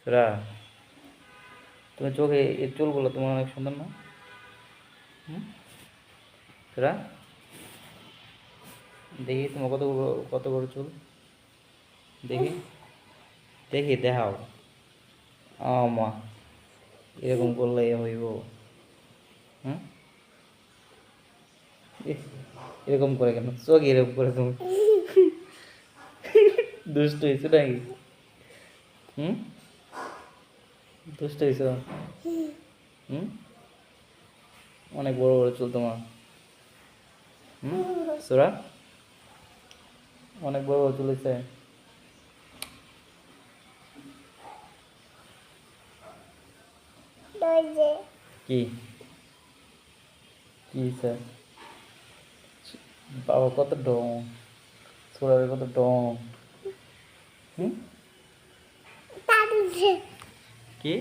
সোরা, তুমি চোখে এর চুলগুলো তোমার অনেক সুন্দর না? হুম? সোরা, দেখি তোমার কত বড় চুল, দেখি, দেখি দেখাও। মা, এরকম করলে হইব? হুম? ইস, এরকম করে কেন চোখ এরকম করে তুমি? দুষ্ট হয়েছো নাকি? হুম? দুষ্ট হয়েছো? হুম? অনেক বড় বড় চুল তোমার। হুম? সোরা, অনেক বড় বড় চুল হয়েছে। কি কি হয়েছে? বাবা কত ডং, সোরার কত ডং। হুম? কি?